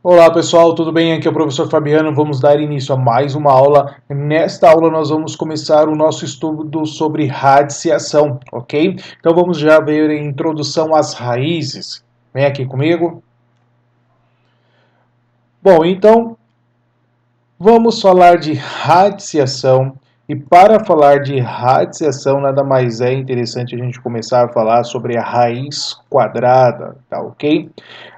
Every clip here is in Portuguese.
Olá pessoal, tudo bem? Aqui é o professor Fabiano. Vamos dar início a mais uma aula. Nesta aula nós vamos começar o nosso estudo sobre radiciação, ok? Então vamos já ver a introdução às raízes. Vem aqui comigo. Bom, então vamos falar de radiciação. E para falar de radiciação, nada mais é interessante a gente começar a falar sobre a raiz quadrada, tá ok?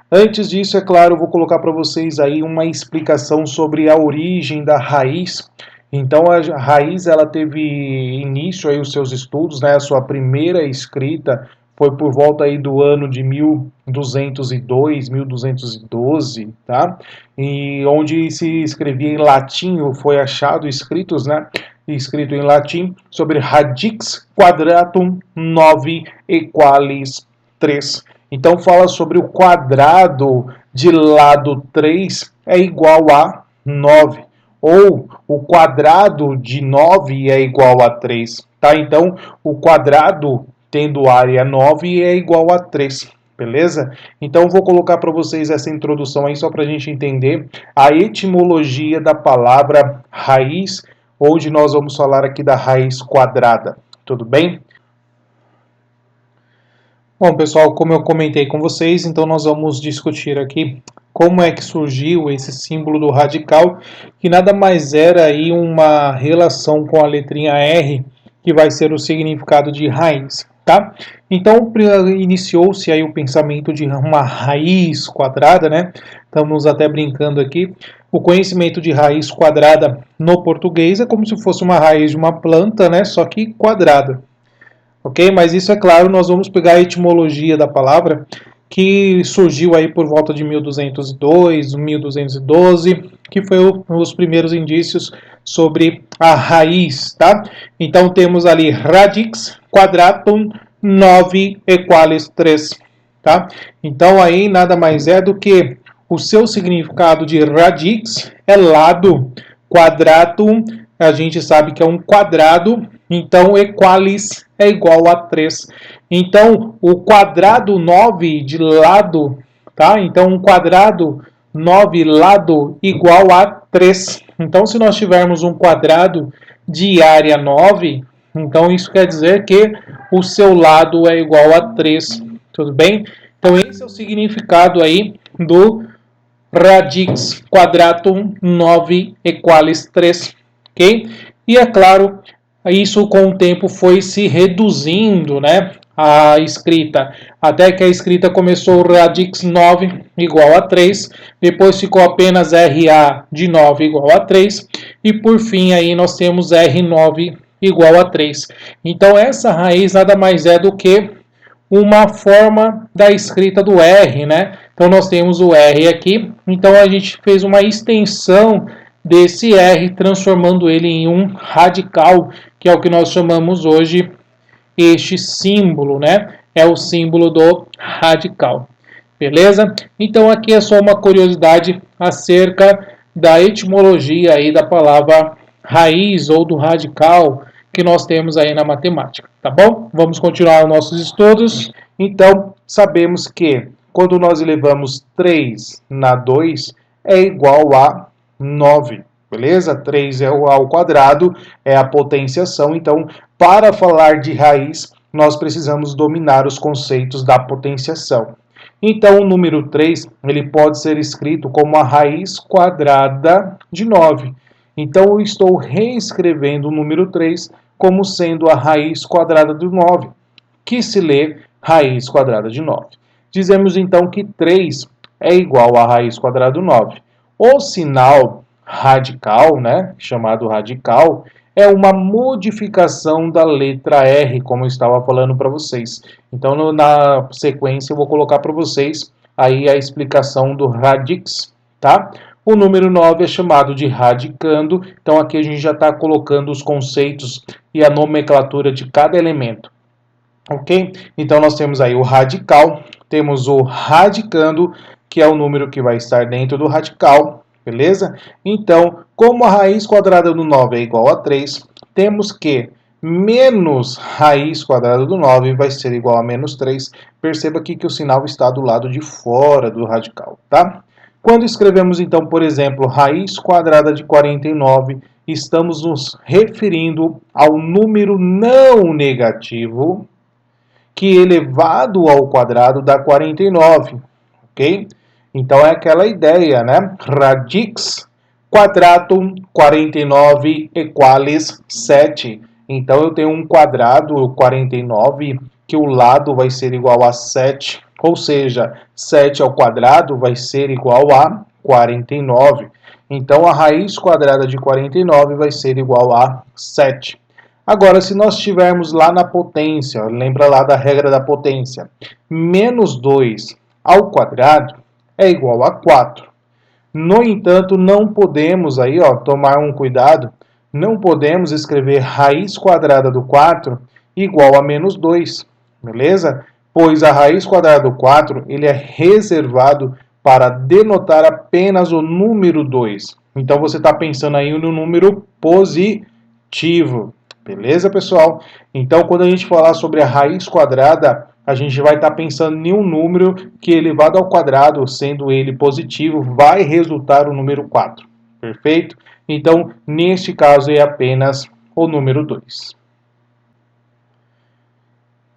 Antes disso, é claro, eu vou colocar para vocês aí uma explicação sobre a origem da raiz. Então, a raiz ela teve início aí os seus estudos, né? A sua primeira escrita foi por volta aí do ano de 1202, 1212, tá? E onde se escrevia em latim, ou foi achado escritos, né? Escrito em latim sobre radix quadratum 9 equalis 3. Então fala sobre o quadrado de lado 3 é igual a 9. Ou o quadrado de 9 é igual a 3. Tá? Então o quadrado tendo área 9 é igual a 3. Beleza? Então vou colocar para vocês essa introdução aí só para a gente entender a etimologia da palavra raiz, onde nós vamos falar aqui da raiz quadrada. Tudo bem? Bom, pessoal, como eu comentei com vocês, então nós vamos discutir aqui como é que surgiu esse símbolo do radical, que nada mais era aí uma relação com a letrinha R, que vai ser o significado de raiz, tá? Então, iniciou-se aí o pensamento de uma raiz quadrada, né? Estamos até brincando aqui. O conhecimento de raiz quadrada no português é como se fosse uma raiz de uma planta, né? Só que quadrada. Ok? Mas isso é claro, nós vamos pegar a etimologia da palavra, que surgiu aí por volta de 1202, 1212, que foi os primeiros indícios sobre a raiz, tá? Então temos ali radix quadratum 9 equalis 3, tá? Então aí nada mais é do que o seu significado de radix é lado, quadratum a gente sabe que é um quadrado, então equalis é igual a 3. Então, o quadrado 9 de lado, tá? Então, um quadrado 9 lado igual a 3. Então, se nós tivermos um quadrado de área 9, então isso quer dizer que o seu lado é igual a 3. Tudo bem? Então, esse é o significado aí do radix quadratum 9 equalis 3. Ok? E é claro, isso com o tempo foi se reduzindo, né? A escrita, até que a escrita começou radix 9 igual a 3, depois ficou apenas RA de 9 igual a 3, e por fim aí nós temos R9 igual a 3. Então essa raiz nada mais é do que uma forma da escrita do R, né? Então nós temos o R aqui, então a gente fez uma extensão desse R, transformando ele em um radical, que é o que nós chamamos hoje este símbolo, né? É o símbolo do radical. Beleza? Então aqui é só uma curiosidade acerca da etimologia aí da palavra raiz ou do radical que nós temos aí na matemática, tá bom? Vamos continuar os nossos estudos. Então, sabemos que quando nós elevamos 3 na 2 é igual a 9, beleza? 3 é ao quadrado, é a potenciação. Então, para falar de raiz, nós precisamos dominar os conceitos da potenciação. Então, o número 3 ele pode ser escrito como a raiz quadrada de 9. Então, eu estou reescrevendo o número 3 como sendo a raiz quadrada de 9, que se lê raiz quadrada de 9. Dizemos então que 3 é igual a raiz quadrada de 9. O sinal radical, né, chamado radical, é uma modificação da letra R, como eu estava falando para vocês. Então, na sequência, eu vou colocar para vocês aí a explicação do radix, tá? O número 9 é chamado de radicando, então aqui a gente já está colocando os conceitos e a nomenclatura de cada elemento. Ok? Então nós temos aí o radical, temos o radicando, que é o número que vai estar dentro do radical, beleza? Então, como a raiz quadrada do 9 é igual a 3, temos que menos raiz quadrada do 9 vai ser igual a menos 3. Perceba aqui que o sinal está do lado de fora do radical, tá? Quando escrevemos, então, por exemplo, raiz quadrada de 49, estamos nos referindo ao número não negativo que elevado ao quadrado dá 49, ok? Então é aquela ideia, né? Radix quadratum 49 equales 7. Então eu tenho um quadrado 49 que o lado vai ser igual a 7, ou seja, 7 ao quadrado vai ser igual a 49. Então a raiz quadrada de 49 vai ser igual a 7. Agora, se nós estivermos lá na potência, lembra lá da regra da potência, menos 2 ao quadrado é igual a 4. No entanto, não podemos aí, ó, tomar um cuidado, não podemos escrever raiz quadrada do 4 igual a menos 2, beleza? Pois a raiz quadrada do 4 ele é reservado para denotar apenas o número 2. Então você está pensando aí no número positivo. Beleza, pessoal? Então, quando a gente falar sobre a raiz quadrada, a gente vai estar pensando em um número que, elevado ao quadrado, sendo ele positivo, vai resultar o número 4. Perfeito? Então, neste caso, é apenas o número 2.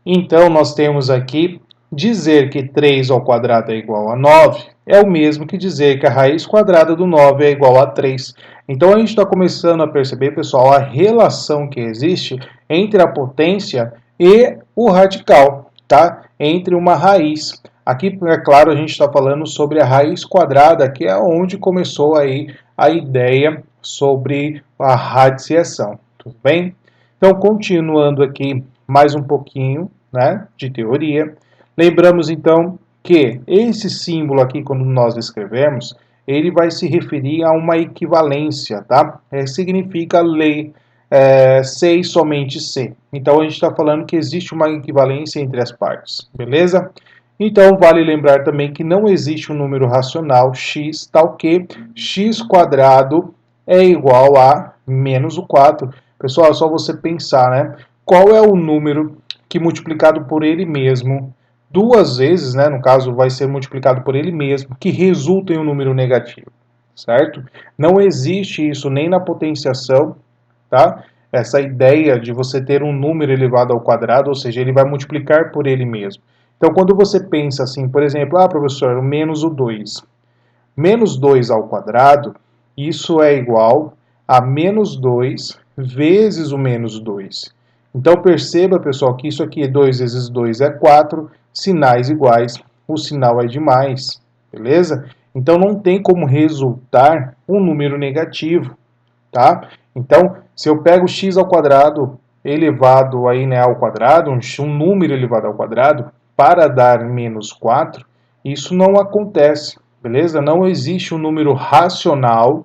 Então, nós temos aqui dizer que 3 ao quadrado é igual a 9 é o mesmo que dizer que a raiz quadrada do 9 é igual a 3. Então, a gente está começando a perceber, pessoal, a relação que existe entre a potência e o radical, tá? Entre uma raiz. Aqui, é claro, a gente está falando sobre a raiz quadrada, que é onde começou aí a ideia sobre a radiciação, tudo bem? Então, continuando aqui mais um pouquinho, né, de teoria. Lembramos então que esse símbolo aqui, quando nós escrevemos, ele vai se referir a uma equivalência, tá? Significa lei, C e somente C. Então a gente está falando que existe uma equivalência entre as partes, beleza? Então vale lembrar também que não existe um número racional x tal que x quadrado é igual a menos o 4. Pessoal, é só você pensar, né? Qual é o número que multiplicado por ele mesmo, duas vezes, né, no caso vai ser multiplicado por ele mesmo, que resulta em um número negativo, certo? Não existe isso nem na potenciação, tá? Essa ideia de você ter um número elevado ao quadrado, ou seja, ele vai multiplicar por ele mesmo. Então, quando você pensa assim, por exemplo, professor, menos o 2. Menos 2 ao quadrado, isso é igual a menos 2 vezes o menos 2. Então perceba, pessoal, que isso aqui é 2 vezes 2 é 4, sinais iguais, o sinal é de mais, beleza? Então não tem como resultar um número negativo, tá? Então, se eu pego x ao quadrado elevado aí, né, ao quadrado, um número elevado ao quadrado, para dar menos 4, isso não acontece, beleza? Não existe um número racional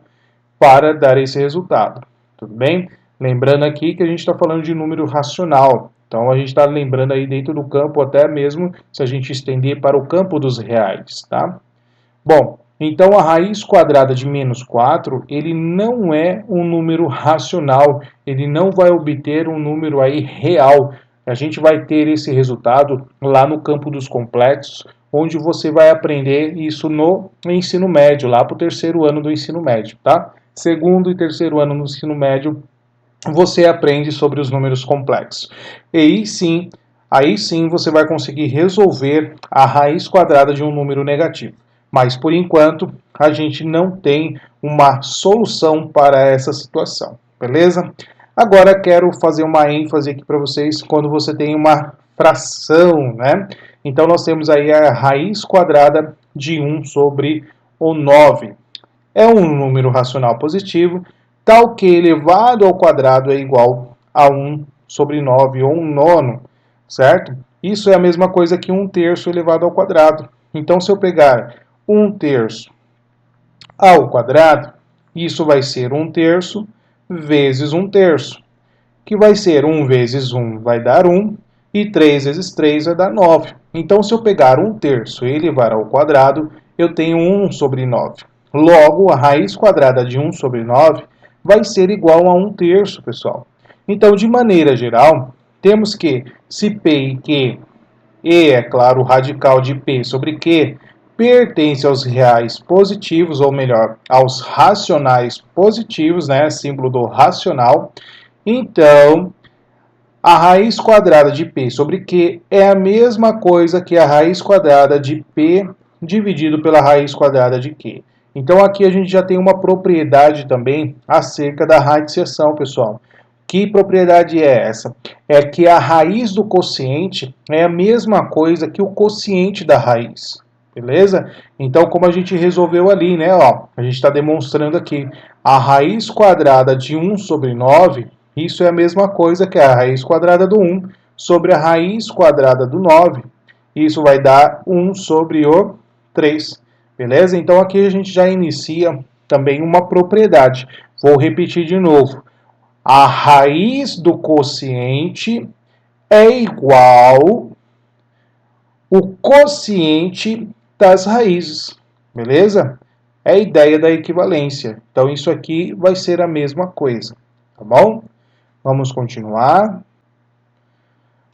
para dar esse resultado, tudo bem? Lembrando aqui que a gente está falando de número racional, então a gente está lembrando aí dentro do campo, até mesmo se a gente estender para o campo dos reais, tá? Bom, então a raiz quadrada de menos 4, ele não é um número racional, ele não vai obter um número aí real. A gente vai ter esse resultado lá no campo dos complexos, onde você vai aprender isso no ensino médio, lá para o terceiro ano do ensino médio, tá? Segundo e terceiro ano do ensino médio, você aprende sobre os números complexos. E aí sim você vai conseguir resolver a raiz quadrada de um número negativo. Mas por enquanto a gente não tem uma solução para essa situação, beleza? Agora quero fazer uma ênfase aqui para vocês quando você tem uma fração, né? Então nós temos aí a raiz quadrada de 1 sobre o 9. É um número racional positivo, tal que elevado ao quadrado é igual a 1 sobre 9, ou 1 nono, certo? Isso é a mesma coisa que 1 terço elevado ao quadrado. Então, se eu pegar 1 terço ao quadrado, isso vai ser 1 terço vezes 1 terço, que vai ser 1 vezes 1 vai dar 1, e 3 vezes 3 vai dar 9. Então, se eu pegar 1 terço e elevar ao quadrado, eu tenho 1 sobre 9. Logo, a raiz quadrada de 1 sobre 9 vai ser igual a 1 terço, pessoal. Então, de maneira geral, temos que, se P e Q, E é claro, o radical de P sobre Q, pertence aos reais positivos, ou melhor, aos racionais positivos, né? Símbolo do racional. Então, a raiz quadrada de P sobre Q é a mesma coisa que a raiz quadrada de P dividido pela raiz quadrada de Q. Então aqui a gente já tem uma propriedade também acerca da radiciação, pessoal. Que propriedade é essa? É que a raiz do quociente é a mesma coisa que o quociente da raiz. Beleza? Então, como a gente resolveu ali, né? Ó, a gente está demonstrando aqui a raiz quadrada de 1 sobre 9, isso é a mesma coisa que a raiz quadrada do 1 sobre a raiz quadrada do 9. Isso vai dar 1 sobre o 3. Beleza? Então, aqui a gente já inicia também uma propriedade. Vou repetir de novo. A raiz do quociente é igual o quociente das raízes, beleza? É a ideia da equivalência. Então, isso aqui vai ser a mesma coisa, tá bom? Vamos continuar.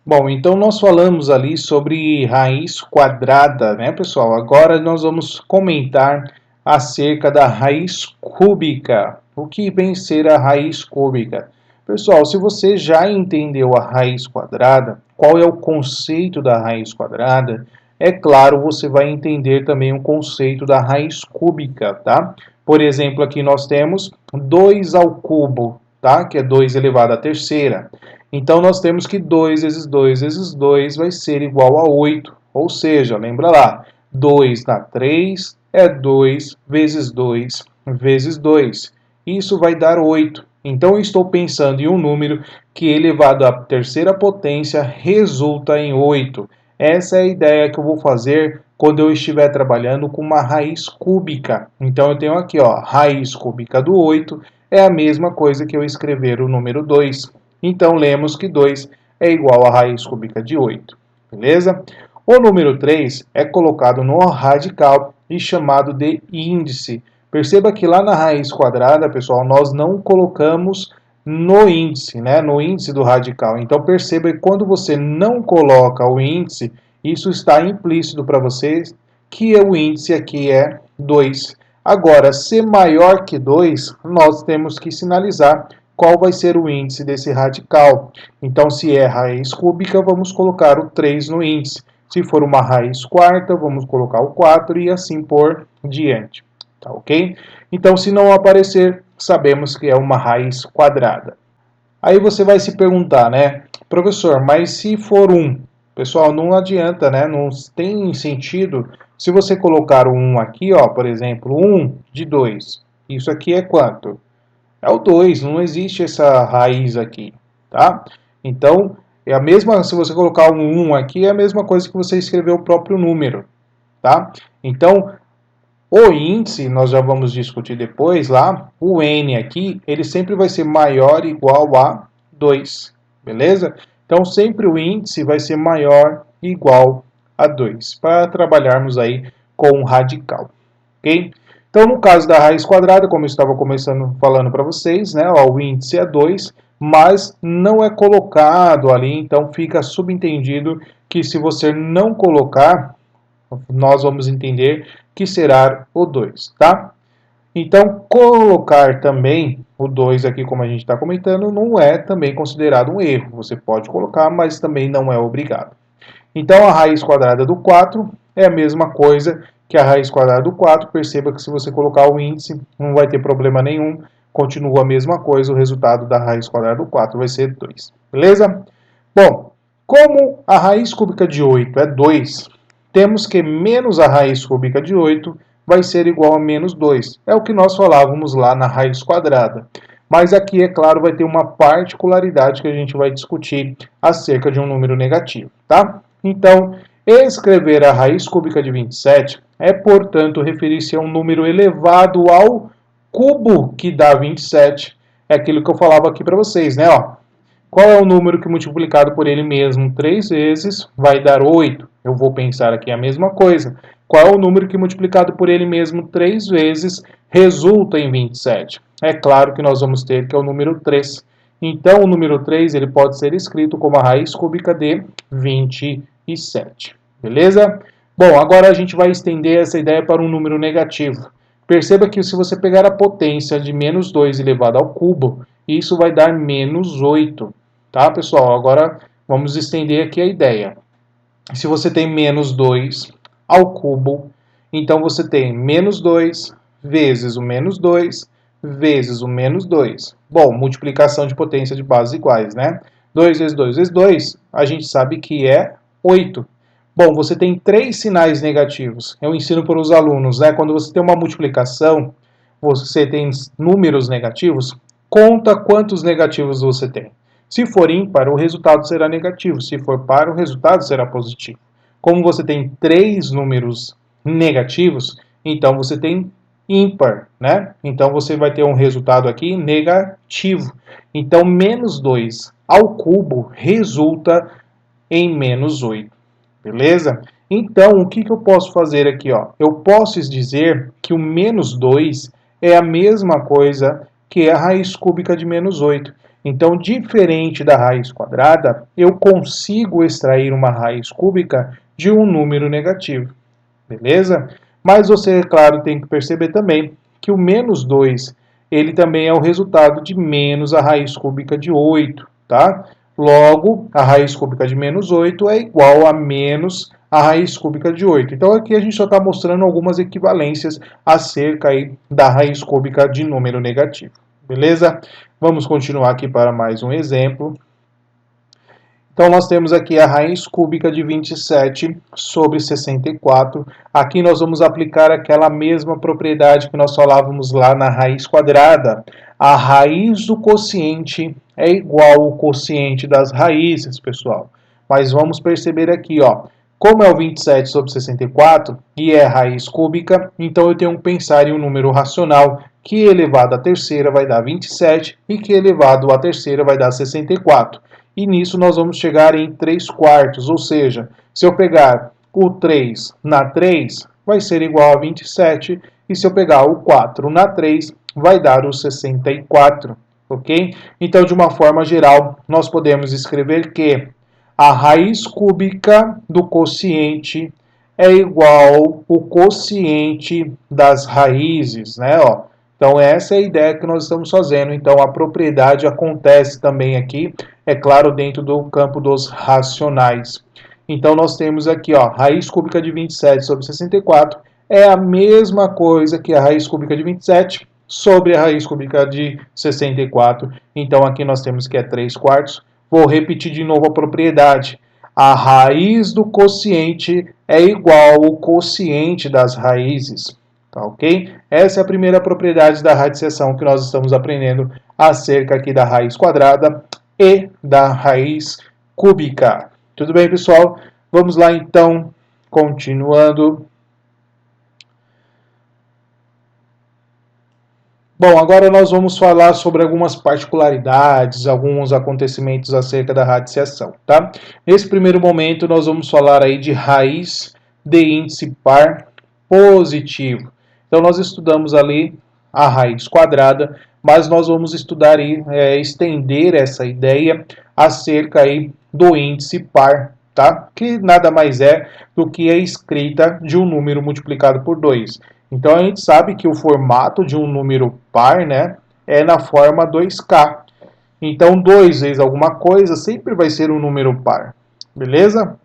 Bom, então nós falamos ali sobre raiz quadrada, né, pessoal? Agora nós vamos comentar acerca da raiz cúbica. O que vem ser a raiz cúbica? Pessoal, se você já entendeu a raiz quadrada, qual é o conceito da raiz quadrada, é claro, você vai entender também o conceito da raiz cúbica, tá? Por exemplo, aqui nós temos 2 ao cubo, tá? Que é 2 elevado à terceira. Então, nós temos que 2 vezes 2 vezes 2 vai ser igual a 8. Ou seja, lembra lá, 2 dá 3, é 2 vezes 2 vezes 2. Isso vai dar 8. Então, eu estou pensando em um número que elevado à terceira potência resulta em 8. Essa é a ideia que eu vou fazer quando eu estiver trabalhando com uma raiz cúbica. Então, eu tenho aqui, ó, raiz cúbica do 8 é a mesma coisa que eu escrever o número 2. Então, lemos que 2 é igual a raiz cúbica de 8, beleza? O número 3 é colocado no radical e chamado de índice. Perceba que lá na raiz quadrada, pessoal, nós não colocamos no índice, né? No índice do radical. Então, perceba que quando você não coloca o índice, isso está implícito para vocês que o índice aqui é 2. Agora, se maior que 2, nós temos que sinalizar qual vai ser o índice desse radical. Então, se é raiz cúbica, vamos colocar o 3 no índice. Se for uma raiz quarta, vamos colocar o 4 e assim por diante. Tá ok? Então, se não aparecer, sabemos que é uma raiz quadrada. Aí você vai se perguntar, né? Professor, mas se for 1? Pessoal, não adianta, né? Não tem sentido. Se você colocar o 1 aqui, ó, por exemplo, 1 de 2. Isso aqui é quanto? É o 2, não existe essa raiz aqui, tá? Então, é a mesma, se você colocar um 1 aqui, é a mesma coisa que você escrever o próprio número, tá? Então, o índice, nós já vamos discutir depois lá, o n aqui, ele sempre vai ser maior ou igual a 2, beleza? Então, sempre o índice vai ser maior ou igual a 2, para trabalharmos aí com um radical, ok? Então, no caso da raiz quadrada, como eu estava começando falando para vocês, né, ó, o índice é 2, mas não é colocado ali, então fica subentendido que se você não colocar, nós vamos entender que será o 2, tá? Então, colocar também o 2 aqui, como a gente está comentando, não é também considerado um erro. Você pode colocar, mas também não é obrigado. Então, a raiz quadrada do 4 é a mesma coisa que a raiz quadrada do 4. Perceba que se você colocar o índice, não vai ter problema nenhum. Continua a mesma coisa, o resultado da raiz quadrada do 4 vai ser 2. Beleza? Bom, como a raiz cúbica de 8 é 2, temos que menos a raiz cúbica de 8 vai ser igual a menos 2. É o que nós falávamos lá na raiz quadrada. Mas aqui, é claro, vai ter uma particularidade que a gente vai discutir acerca de um número negativo, tá? Então, escrever a raiz cúbica de 27 é, portanto, referir-se a um número elevado ao cubo que dá 27. É aquilo que eu falava aqui para vocês, né? Ó, qual é o número que multiplicado por ele mesmo 3 vezes vai dar 8? Eu vou pensar aqui a mesma coisa. Qual é o número que multiplicado por ele mesmo 3 vezes resulta em 27? É claro que nós vamos ter que é o número 3. Então, o número 3 ele pode ser escrito como a raiz cúbica de 27. Beleza? Bom, agora a gente vai estender essa ideia para um número negativo. Perceba que se você pegar a potência de menos 2 elevado ao cubo, isso vai dar menos 8. Tá, pessoal? Agora vamos estender aqui a ideia. Se você tem menos 2 ao cubo, então você tem menos 2 vezes o menos 2 vezes o menos 2. Bom, multiplicação de potência de bases iguais, né? 2 vezes 2 vezes 2, a gente sabe que é 8. Bom, você tem 3 sinais negativos. Eu ensino para os alunos, né? Quando você tem uma multiplicação, você tem números negativos, conta quantos negativos você tem. Se for ímpar, o resultado será negativo. Se for par, o resultado será positivo. Como você tem 3 números negativos, então você tem ímpar, né? Então você vai ter um resultado aqui negativo. Então, menos 2 ao cubo resulta em menos 8. Beleza? Então, o que eu posso fazer aqui? Ó? Eu posso dizer que o menos 2 é a mesma coisa que a raiz cúbica de menos 8. Então, diferente da raiz quadrada, eu consigo extrair uma raiz cúbica de um número negativo. Beleza? Mas você, claro, tem que perceber também que o menos 2, ele também é o resultado de menos a raiz cúbica de 8, tá? Logo, a raiz cúbica de menos 8 é igual a menos a raiz cúbica de 8. Então, aqui a gente só está mostrando algumas equivalências acerca aí da raiz cúbica de número negativo. Beleza? Vamos continuar aqui para mais um exemplo. Então, nós temos aqui a raiz cúbica de 27 sobre 64. Aqui nós vamos aplicar aquela mesma propriedade que nós falávamos lá na raiz quadrada. A raiz do quociente é igual ao quociente das raízes, pessoal. Mas vamos perceber aqui, ó, como é o 27 sobre 64 e é raiz cúbica, então eu tenho que pensar em um número racional que elevado à terceira vai dar 27 e que elevado à terceira vai dar 64. E nisso nós vamos chegar em 3 quartos, ou seja, se eu pegar o 3 na 3, vai ser igual a 27, e se eu pegar o 4 na 3, vai dar o 64, ok? Então, de uma forma geral, nós podemos escrever que a raiz cúbica do quociente é igual ao quociente das raízes, né? Ó. Então, essa é a ideia que nós estamos fazendo. Então, a propriedade acontece também aqui, é claro, dentro do campo dos racionais. Então, nós temos aqui, ó, raiz cúbica de 27 sobre 64 é a mesma coisa que a raiz cúbica de 27 sobre a raiz cúbica de 64. Então, aqui nós temos que é 3 quartos. Vou repetir de novo a propriedade. A raiz do quociente é igual ao quociente das raízes. Tá, ok? Essa é a primeira propriedade da radiciação que nós estamos aprendendo acerca aqui da raiz quadrada e da raiz cúbica. Tudo bem, pessoal? Vamos lá, então, continuando. Bom, agora nós vamos falar sobre algumas particularidades, alguns acontecimentos acerca da radiciação, tá? Nesse primeiro momento, nós vamos falar aí de raiz de índice par positivo. Então, nós estudamos ali a raiz quadrada, mas nós vamos estudar e estender essa ideia acerca aí do índice par, tá? Que nada mais é do que a escrita de um número multiplicado por 2. Então, a gente sabe que o formato de um número par, né, é na forma 2K. Então, 2 vezes alguma coisa sempre vai ser um número par, beleza?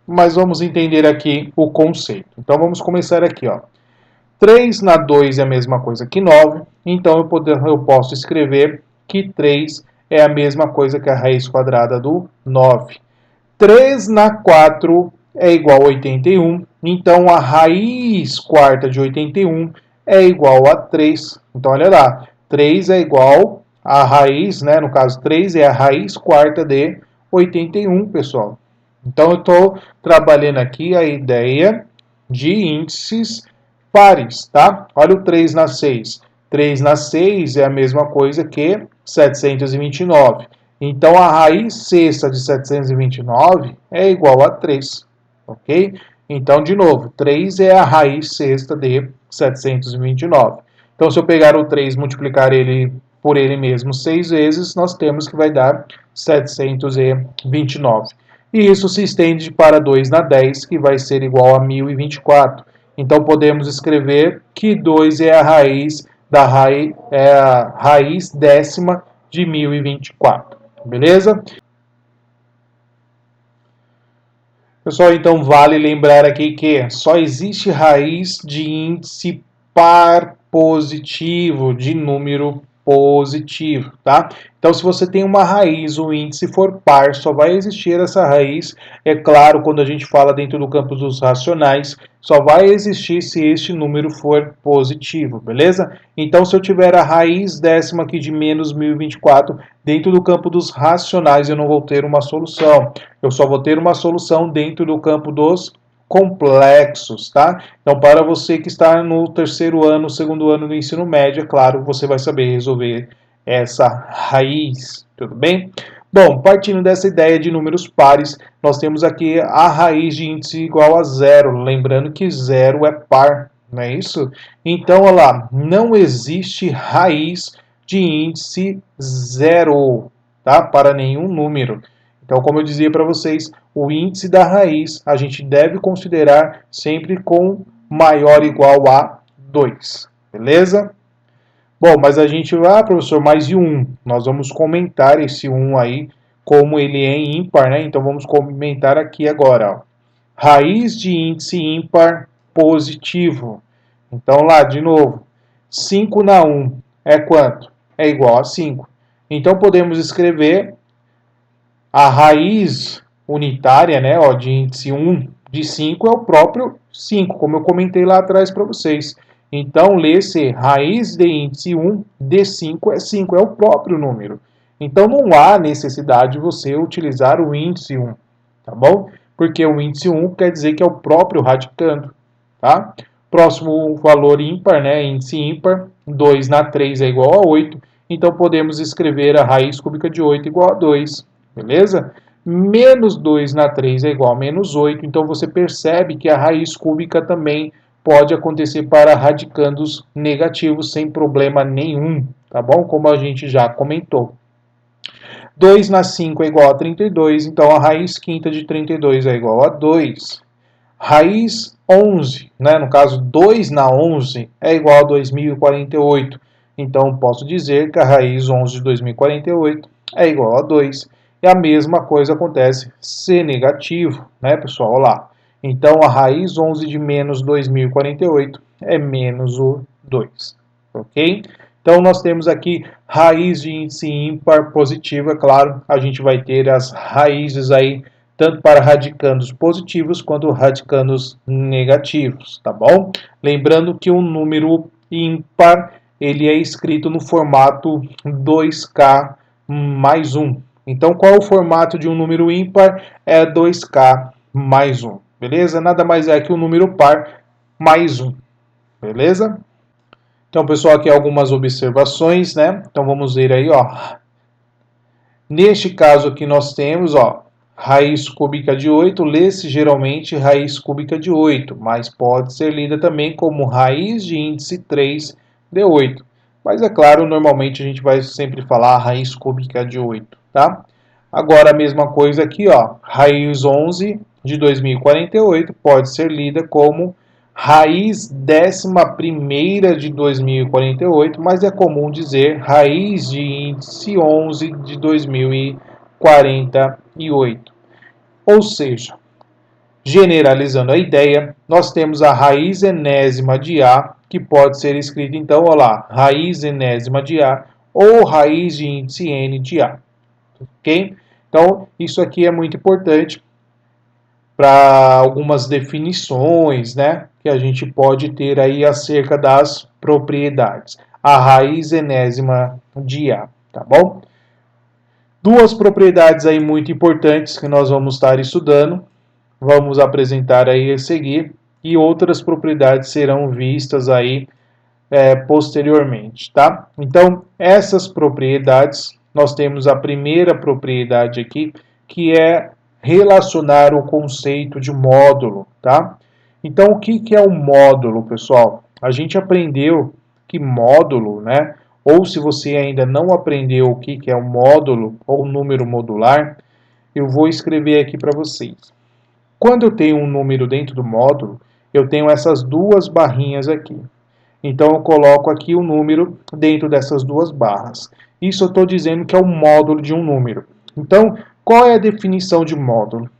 Mas vamos entender aqui o conceito. Então, vamos começar aqui, ó. 3 na 2 é a mesma coisa que 9, então eu posso escrever que 3 é a mesma coisa que a raiz quadrada do 9. 3 na 4 é igual a 81, então a raiz quarta de 81 é igual a 3. Então, olha lá, 3 é igual a raiz, né? No caso, 3 é a raiz quarta de 81, pessoal. Então, eu estou trabalhando aqui a ideia de índices pares, tá? Olha o 3 na 6. 3 na 6 é a mesma coisa que 729. Então, a raiz sexta de 729 é igual a 3, ok? Então, de novo, 3 é a raiz sexta de 729. Então, se eu pegar o 3 e multiplicar ele por ele mesmo 6 vezes, nós temos que vai dar 729. e isso se estende para 2 na 10, que vai ser igual a 1024. Então podemos escrever que 2 é a raiz décima de 1024, beleza? Pessoal, então vale lembrar aqui que só existe raiz de índice par positivo, de número positivo, tá? Então, se você tem uma raiz, o índice for par, só vai existir essa raiz. É claro, quando a gente fala dentro do campo dos racionais, só vai existir se este número for positivo, beleza? Então, se eu tiver a raiz décima aqui de menos 1024, dentro do campo dos racionais eu não vou ter uma solução. Eu só vou ter uma solução dentro do campo dos complexos, tá? Então, para você que está no terceiro ano, segundo ano do ensino médio, é claro, você vai saber resolver essa raiz, tudo bem? Bom, partindo dessa ideia de números pares, nós temos aqui a raiz de índice igual a zero, lembrando que zero é par, não é isso? Então, olha lá, não existe raiz de índice zero, tá? Para nenhum número. Então, como eu dizia para vocês, o índice da raiz a gente deve considerar sempre com maior ou igual a 2, beleza? Bom, mas a gente vai, professor, mais de 1. Nós vamos comentar esse 1 aí, como ele é ímpar, né? Então vamos comentar aqui agora, ó. Raiz de índice ímpar positivo. Então lá, de novo, 5 na 1 é quanto? É igual a 5. Então podemos escrever a raiz unitária, né, ó, de índice 1 de 5 é o próprio 5, como eu comentei lá atrás para vocês. Então, lê-se raiz de índice 1 de 5 é 5, é o próprio número. Então, não há necessidade de você utilizar o índice 1, tá bom? Porque o índice 1 quer dizer que é o próprio radicando, tá? Próximo valor ímpar, né, índice ímpar, 2 na 3 é igual a 8. Então, podemos escrever a raiz cúbica de 8 igual a 2. Beleza? Menos 2 na 3 é igual a menos 8. Então, você percebe que a raiz cúbica também pode acontecer para radicandos negativos sem problema nenhum, tá bom? Como a gente já comentou. 2 na 5 é igual a 32, então a raiz quinta de 32 é igual a 2. Raiz 11, né? No caso 2 na 11 é igual a 2048. Então, posso dizer que a raiz 11 de 2048 é igual a 2. E a mesma coisa acontece se negativo, né, pessoal? Olha lá. Então, a raiz 11 de menos 2048 é menos o 2, ok? Então, nós temos aqui raiz de índice ímpar positivo, é claro, a gente vai ter as raízes aí, tanto para radicandos positivos quanto radicandos negativos, tá bom? Lembrando que o número ímpar, ele é escrito no formato 2K mais 1. Então, qual é o formato de um número ímpar? É 2K mais 1, beleza? Nada mais é que o número par mais 1, beleza? Então, pessoal, aqui algumas observações, né? Então, vamos ver aí, ó. Neste caso aqui nós temos, ó, raiz cúbica de 8, lê-se geralmente raiz cúbica de 8, mas pode ser lida também como raiz de índice 3 de 8. Mas é claro, normalmente a gente vai sempre falar raiz cúbica de 8, tá? Agora a mesma coisa aqui, ó, raiz 11 de 2048 pode ser lida como raiz 11ª de 2048, mas é comum dizer raiz de índice 11 de 2048. Ou seja, generalizando a ideia, nós temos a raiz enésima de A, que pode ser escrita então, olha lá, raiz enésima de A ou raiz de índice N de A. Ok? Então, isso aqui é muito importante para algumas definições, né, que a gente pode ter aí acerca das propriedades. A raiz enésima de A, tá bom? Duas propriedades aí muito importantes que nós vamos estar estudando, vamos apresentar aí a seguir, e outras propriedades serão vistas aí posteriormente, tá? Então, essas propriedades, nós temos a primeira propriedade aqui, que é relacionar o conceito de módulo, tá? Então, o que é um módulo, pessoal? A gente aprendeu que módulo, né? Ou se você ainda não aprendeu o que é um módulo ou número modular, eu vou escrever aqui para vocês. Quando eu tenho um número dentro do módulo, eu tenho essas duas barrinhas aqui. Então eu coloco aqui o número dentro dessas duas barras. Isso eu estou dizendo que é o módulo de um número. Então, qual é a definição de módulo?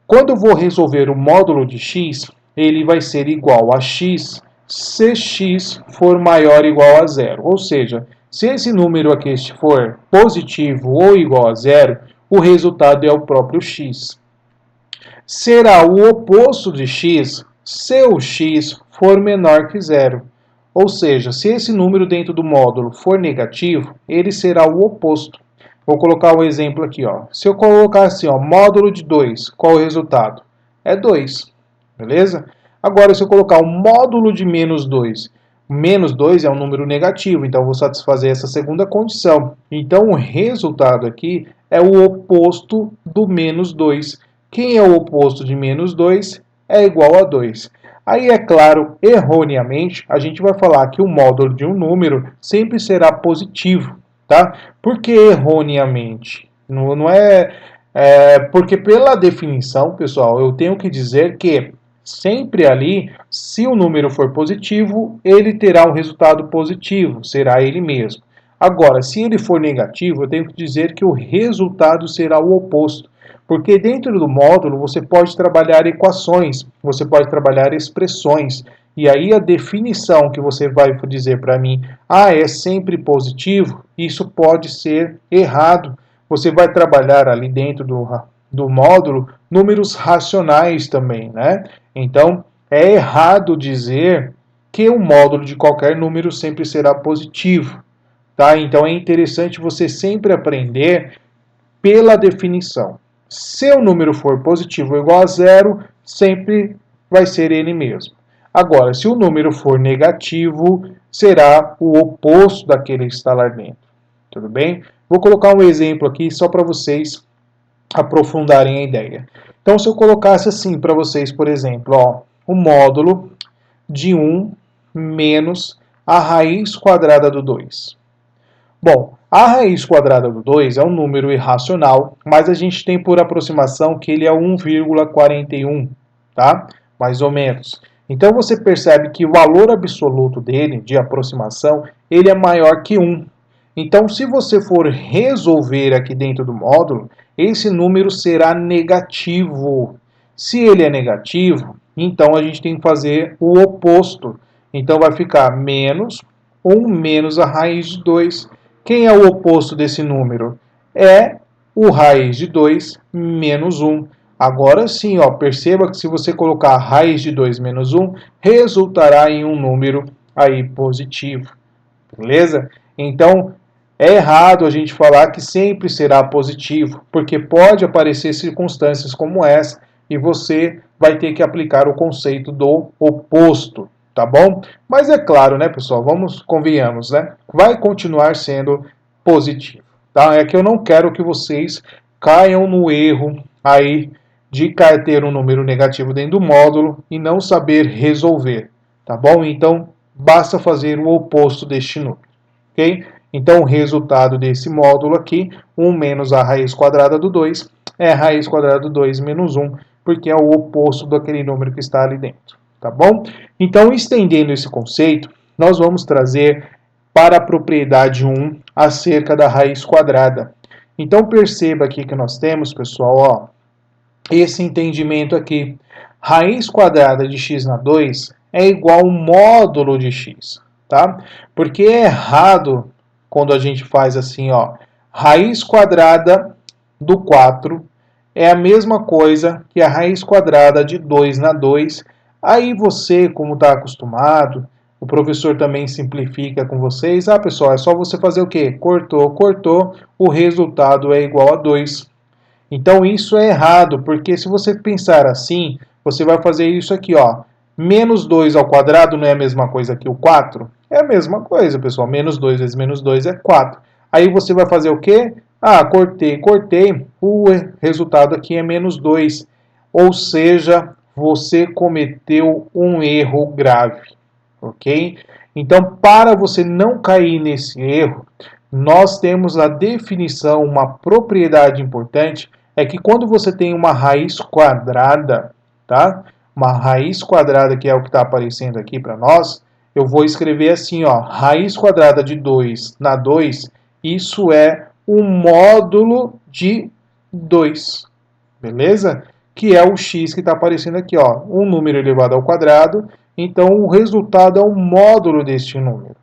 Quando eu vou resolver o módulo de x, ele vai ser igual a x se x for maior ou igual a zero. Ou seja, se esse número aqui for positivo ou igual a zero, o resultado é o próprio x. Será o oposto de x se o x for menor que zero. Ou seja, se esse número dentro do módulo for negativo, ele será o oposto. Vou colocar um exemplo aqui. Ó. Se eu colocar assim, ó, módulo de 2, qual o resultado? É 2, beleza? Agora, se eu colocar o módulo de menos 2, menos 2 é um número negativo, então eu vou satisfazer essa segunda condição. Então, o resultado aqui é o oposto do menos 2. Quem é o oposto de menos 2? É igual a 2. Aí, é claro, erroneamente, a gente vai falar que o módulo de um número sempre será positivo, tá? Por que erroneamente? Não porque pela definição, pessoal, eu tenho que dizer que sempre ali, se o número for positivo, ele terá um resultado positivo, será ele mesmo. Agora, se ele for negativo, eu tenho que dizer que o resultado será o oposto. Porque dentro do módulo você pode trabalhar equações, você pode trabalhar expressões. E aí a definição que você vai dizer para mim, é sempre positivo, isso pode ser errado. Você vai trabalhar ali dentro do módulo números racionais também, né? Então, é errado dizer que o módulo de qualquer número sempre será positivo, tá? Então, é interessante você sempre aprender pela definição. Se o número for positivo ou igual a zero, sempre vai ser ele mesmo. Agora, se o número for negativo, será o oposto daquele que está lá dentro. Tudo bem? Vou colocar um exemplo aqui só para vocês aprofundarem a ideia. Então, se eu colocasse assim para vocês, por exemplo, ó, o módulo de 1 menos a raiz quadrada do 2. Bom, a raiz quadrada do 2 é um número irracional, mas a gente tem por aproximação que ele é 1,41, tá? Mais ou menos. Então você percebe que o valor absoluto dele, de aproximação, ele é maior que 1. Então, se você for resolver aqui dentro do módulo, esse número será negativo. Se ele é negativo, então a gente tem que fazer o oposto. Então vai ficar menos 1 menos a raiz de 2. Quem é o oposto desse número? É o raiz de 2 menos 1. Agora sim, ó, perceba que se você colocar raiz de 2 menos 1, resultará em um número aí positivo. Beleza? Então, é errado a gente falar que sempre será positivo, porque pode aparecer circunstâncias como essa e você vai ter que aplicar o conceito do oposto. Tá bom? Mas é claro, né, pessoal? Convenhamos, né? Vai continuar sendo positivo, tá? É que eu não quero que vocês caiam no erro aí de ter um número negativo dentro do módulo e não saber resolver, tá bom? Então, basta fazer o oposto deste número, ok? Então, o resultado desse módulo aqui, 1 menos a raiz quadrada do 2, é a raiz quadrada do 2 menos 1, porque é o oposto daquele número que está ali dentro. Tá bom? Então, estendendo esse conceito, nós vamos trazer para a propriedade 1 acerca da raiz quadrada. Então, perceba aqui que nós temos, pessoal, ó, esse entendimento aqui. Raiz quadrada de x na 2 é igual ao módulo de x, tá? Porque é errado quando a gente faz assim, ó, raiz quadrada do 4 é a mesma coisa que a raiz quadrada de 2 na 2. Aí você, como está acostumado, o professor também simplifica com vocês. Pessoal, é só você fazer o quê? Cortou, cortou, o resultado é igual a 2. Então isso é errado, porque se você pensar assim, você vai fazer isso aqui, ó. Menos 2 ao quadrado não é a mesma coisa que o 4? É a mesma coisa, pessoal. Menos 2 vezes menos 2 é 4. Aí você vai fazer o quê? Cortei, cortei. O resultado aqui é menos 2. Ou seja, você cometeu um erro grave, ok? Então, para você não cair nesse erro, nós temos a definição, uma propriedade importante, é que quando você tem uma raiz quadrada, tá? Uma raiz quadrada, que é o que está aparecendo aqui para nós, eu vou escrever assim, ó, raiz quadrada de 2 na 2, isso é o módulo de 2, beleza? Que é o x que está aparecendo aqui, ó, um número elevado ao quadrado, então o resultado é o módulo deste número,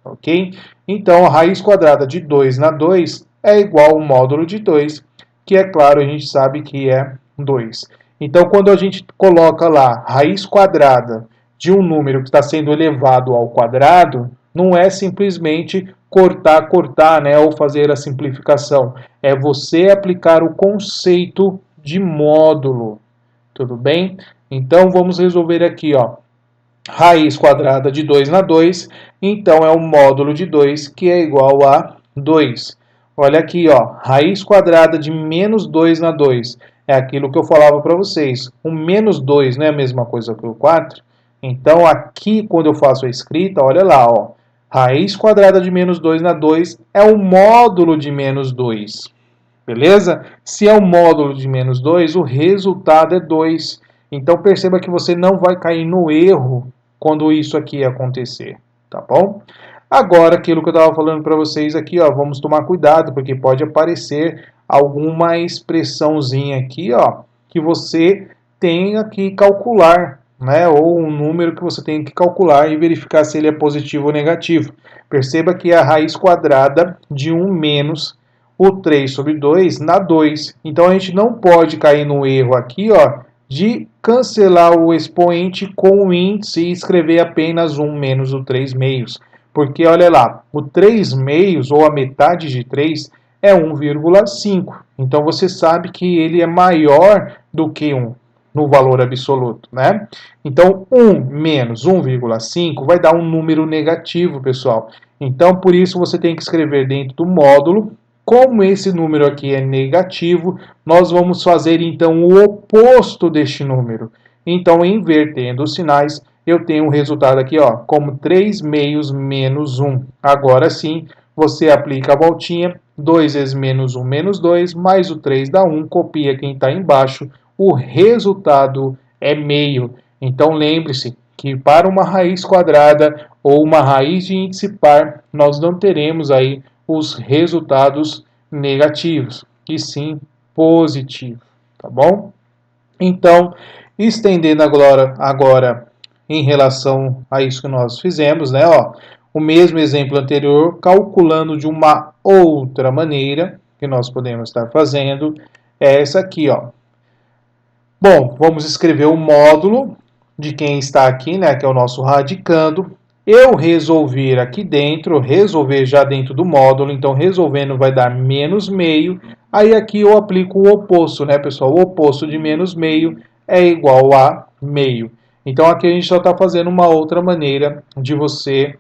ok? Então a raiz quadrada de 2 na 2 é igual ao módulo de 2, que é claro, a gente sabe que é 2. Então quando a gente coloca lá raiz quadrada de um número que está sendo elevado ao quadrado, não é simplesmente cortar, né, ou fazer a simplificação. É você aplicar o conceito de módulo, tudo bem? Então vamos resolver aqui, ó. Raiz quadrada de 2 na 2, então é o módulo de 2, que é igual a 2. Olha aqui, ó, raiz quadrada de menos 2 na 2, é aquilo que eu falava para vocês. O menos 2 não é a mesma coisa que o 4? Então aqui, quando eu faço a escrita, olha lá, ó, raiz quadrada de menos 2 na 2 é o módulo de menos 2. Beleza? Se é o módulo de menos 2, o resultado é 2. Então perceba que você não vai cair no erro quando isso aqui acontecer, tá bom? Agora, aquilo que eu estava falando para vocês aqui, ó, vamos tomar cuidado, porque pode aparecer alguma expressãozinha aqui, ó, que você tenha que calcular, né? Ou um número que você tem que calcular e verificar se ele é positivo ou negativo. Perceba que é a raiz quadrada de 1 menos o 3 sobre 2 na 2. Então a gente não pode cair no erro aqui, ó, de cancelar o expoente com o índice e escrever apenas 1 menos o 3 meios. Porque olha lá, o 3 meios, ou a metade de 3, é 1,5. Então você sabe que ele é maior do que 1 no valor absoluto, né? Então 1 menos 1,5 vai dar um número negativo, pessoal. Então por isso você tem que escrever dentro do módulo. Como esse número aqui é negativo, nós vamos fazer então o oposto deste número. Então, invertendo os sinais, eu tenho o resultado aqui, ó, como 3 meios menos 1. Agora sim, você aplica a voltinha, 2 vezes menos 1 menos 2, mais o 3 dá 1, copia quem está embaixo, o resultado é meio. Então, lembre-se que para uma raiz quadrada ou uma raiz de índice par, nós não teremos aí os resultados negativos, e sim positivos, tá bom? Então, estendendo agora em relação a isso que nós fizemos, né, ó, o mesmo exemplo anterior, calculando de uma outra maneira que nós podemos estar fazendo, é essa aqui, ó. Bom, vamos escrever o módulo de quem está aqui, né, que é o nosso radicando. Eu resolver aqui dentro, resolver já dentro do módulo, então resolvendo vai dar menos meio. Aí aqui eu aplico o oposto, né, pessoal? O oposto de menos meio é igual a meio. Então aqui a gente só está fazendo uma outra maneira de você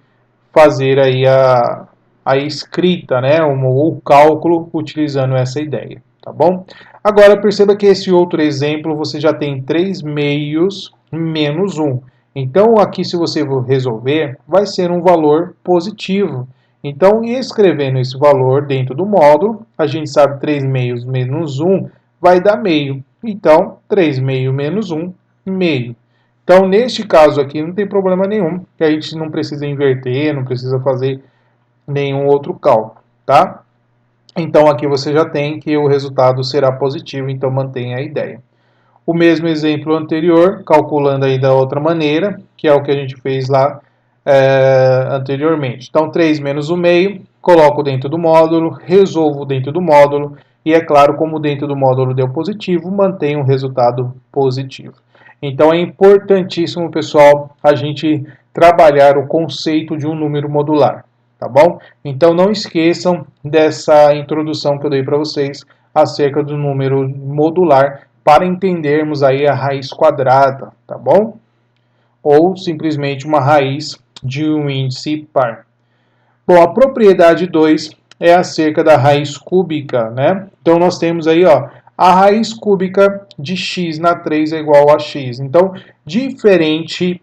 fazer aí a escrita, né, o cálculo utilizando essa ideia, tá bom? Agora perceba que esse outro exemplo você já tem 3 meios menos 1. Então aqui se você resolver, vai ser um valor positivo. Então escrevendo esse valor dentro do módulo, a gente sabe 3 meios menos 1 vai dar meio. Então 3 meio menos 1, meio. Então, neste caso aqui, não tem problema nenhum, que a gente não precisa inverter, não precisa fazer nenhum outro cálculo, tá? Então, aqui você já tem que o resultado será positivo, então mantenha a ideia. O mesmo exemplo anterior, calculando aí da outra maneira, que é o que a gente fez lá anteriormente. Então, 3 menos o meio, coloco dentro do módulo, resolvo dentro do módulo, e é claro, como dentro do módulo deu positivo, mantenho o resultado positivo. Então é importantíssimo, pessoal, a gente trabalhar o conceito de um número modular, tá bom? Então não esqueçam dessa introdução que eu dei para vocês acerca do número modular para entendermos aí a raiz quadrada, tá bom? Ou simplesmente uma raiz de um índice par. Bom, a propriedade 2 é acerca da raiz cúbica, né? Então nós temos aí, ó, a raiz cúbica de x na 3 é igual a x. Então, diferente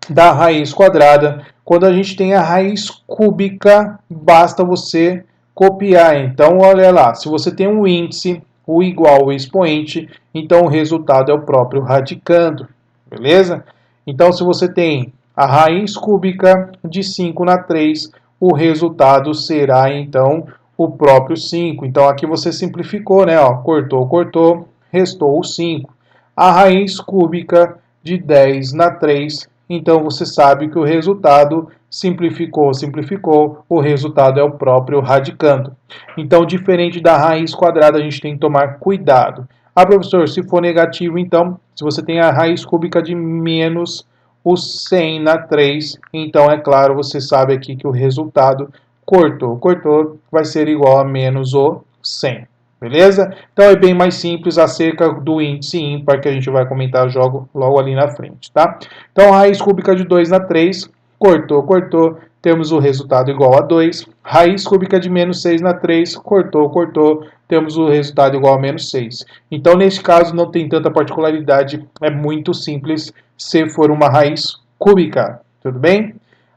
da raiz quadrada, quando a gente tem a raiz cúbica, basta você copiar. Então, olha lá, se você tem um índice, o igual ao expoente, então o resultado é o próprio radicando, beleza? Então, se você tem a raiz cúbica de 5 na 3, o resultado será, então, o próprio 5. Então, aqui você simplificou, né? Ó, cortou, cortou, restou o 5. A raiz cúbica de 10 na 3, então você sabe que o resultado simplificou, simplificou, o resultado é o próprio radicando. Então, diferente da raiz quadrada, a gente tem que tomar cuidado. Ah, professor, se for negativo, então, se você tem a raiz cúbica de menos o 100 na 3, então, é claro, você sabe aqui que o resultado cortou, cortou, vai ser igual a menos o 100. Beleza? Então é bem mais simples acerca do índice ímpar que a gente vai comentar logo ali na frente, tá? Então raiz cúbica de 2 na 3, cortou, cortou, temos o resultado igual a 2. Raiz cúbica de menos 6 na 3, cortou, cortou, temos o resultado igual a menos 6. Então neste caso não tem tanta particularidade, é muito simples se for uma raiz cúbica, tudo bem?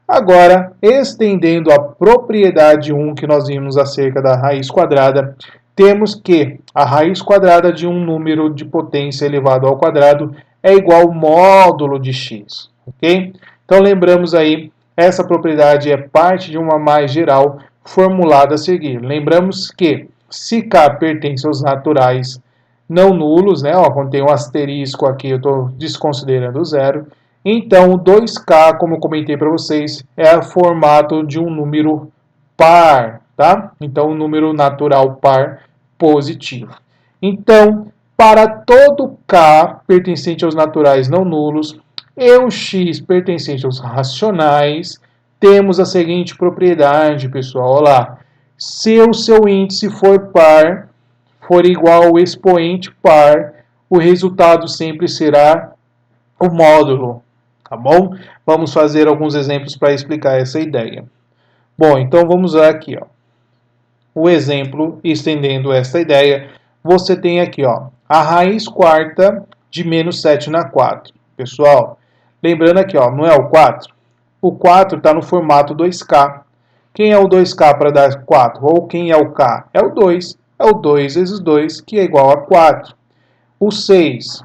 Agora, estendendo a propriedade 1 que nós vimos acerca da raiz quadrada, temos que a raiz quadrada de um número de potência elevado ao quadrado é igual ao módulo de x, ok? Então lembramos aí, essa propriedade é parte de uma mais geral formulada a seguir. Lembramos que se k pertence aos naturais não nulos, né? Ó, quando tem um asterisco aqui, eu estou desconsiderando o zero. Então, o 2k, como eu comentei para vocês, é o formato de um número par, tá? Então, um número natural par positivo. Então, para todo k pertencente aos naturais não nulos e o x pertencente aos racionais, temos a seguinte propriedade, pessoal. Olha lá. Se o seu índice for par, for igual ao expoente par, o resultado sempre será o módulo, tá bom? Vamos fazer alguns exemplos para explicar essa ideia. Bom, então vamos lá aqui, ó. O exemplo, estendendo essa ideia, você tem aqui, ó, a raiz quarta de menos 7 na 4. Pessoal, lembrando aqui, ó, não é o 4? O 4 está no formato 2K. Quem é o 2K para dar 4? Ou quem é o K? É o 2. É o 2 vezes 2, que é igual a 4. O 6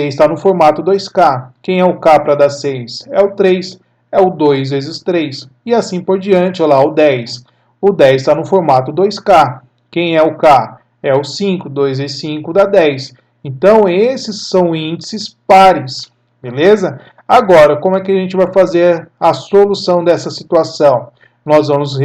está no formato 2K. Quem é o K para dar 6? É o 3. É o 2 vezes 3. E assim por diante, olha lá, o 10. O 10 está no formato 2K. Quem é o K? É o 5. 2 vezes 5 dá 10. Então, esses são índices pares. Beleza? Agora, como é que a gente vai fazer a solução dessa situação? Nós vamos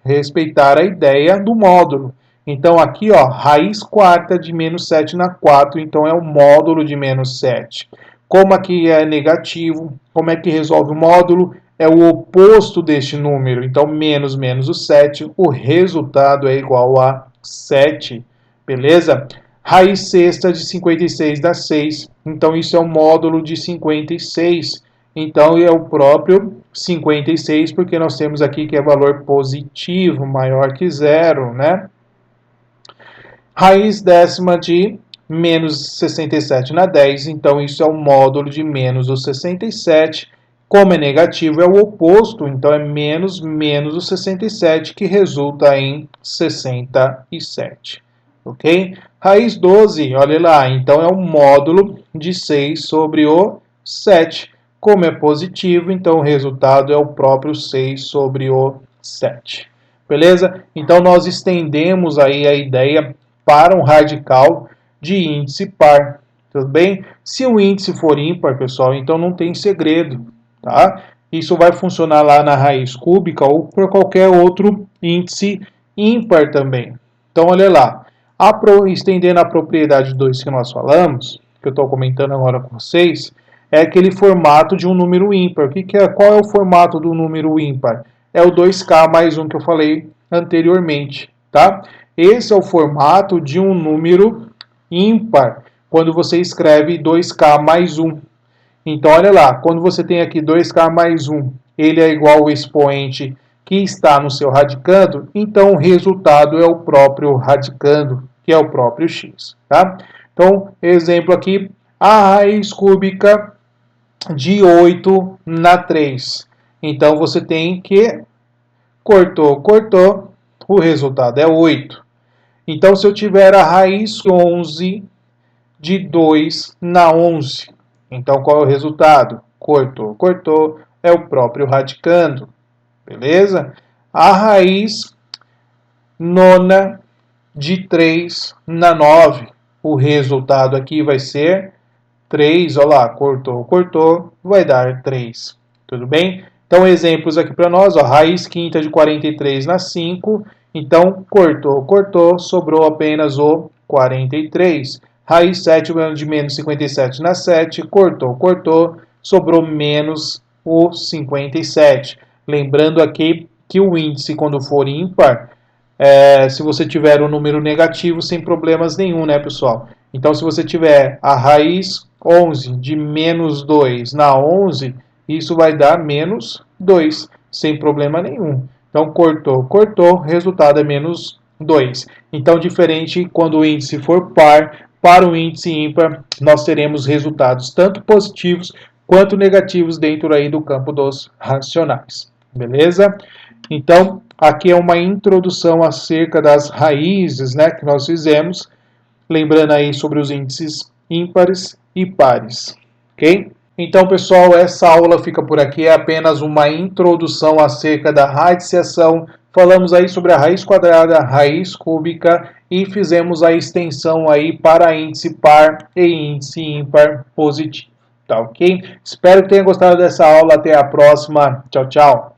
respeitar a ideia do módulo. Então, aqui, ó, raiz quarta de menos 7 na 4, então é o módulo de menos 7. Como aqui é negativo, como é que resolve o módulo? É o oposto deste número. Então, menos menos o 7, o resultado é igual a 7. Beleza? Raiz sexta de 56 dá 6. Então, isso é o módulo de 56. Então, é o próprio 56, porque nós temos aqui que é valor positivo, maior que zero, né? Raiz décima de menos 67 na 10, então isso é o módulo de menos o 67. Como é negativo, é o oposto, então é menos menos o 67, que resulta em 67. Ok? Raiz 12, olha lá, então é o módulo de 6 sobre o 7. Como é positivo, então o resultado é o próprio 6 sobre o 7. Beleza? Então nós estendemos aí a ideia para um radical de índice par, tudo bem? Se o índice for ímpar, pessoal, então não tem segredo, tá? Isso vai funcionar lá na raiz cúbica ou para qualquer outro índice ímpar também. Então, olha lá, estendendo a propriedade 2 que nós falamos, que eu estou comentando agora com vocês, é aquele formato de um número ímpar. Qual é o formato do número ímpar? É o 2K mais 1 que eu falei anteriormente, tá? Esse é o formato de um número ímpar, quando você escreve 2K mais 1. Então, olha lá, quando você tem aqui 2K mais 1, ele é igual ao expoente que está no seu radicando, então o resultado é o próprio radicando, que é o próprio x, tá? Então, exemplo aqui, a raiz cúbica de 8 na 3. Então, você tem que cortou, cortou, o resultado é 8. Então, se eu tiver a raiz 11 de 2 na 11, então qual é o resultado? Cortou, cortou, é o próprio radicando, beleza? A raiz nona de 3 na 9, o resultado aqui vai ser 3, olha lá, cortou, cortou, vai dar 3, tudo bem? Então, exemplos aqui para nós, ó, raiz quinta de 43 na 5, então, cortou, cortou, sobrou apenas o 43. Raiz sétima de menos 57 na 7, cortou, cortou, sobrou menos o 57. Lembrando aqui que o índice, quando for ímpar, se você tiver um número negativo, sem problemas nenhum, né, pessoal? Então, se você tiver a raiz 11 de menos 2 na 11, isso vai dar menos 2, sem problema nenhum. Então, cortou, cortou, resultado é menos 2. Então, diferente quando o índice for par, para o índice ímpar, nós teremos resultados tanto positivos quanto negativos dentro aí do campo dos racionais. Beleza? Então, aqui é uma introdução acerca das raízes, né, que nós fizemos, lembrando aí sobre os índices ímpares e pares, ok? Então, pessoal, essa aula fica por aqui, é apenas uma introdução acerca da radiciação. Falamos aí sobre a raiz quadrada, a raiz cúbica e fizemos a extensão aí para índice par e índice ímpar positivo, tá ok? Espero que tenha gostado dessa aula, até a próxima, tchau, tchau!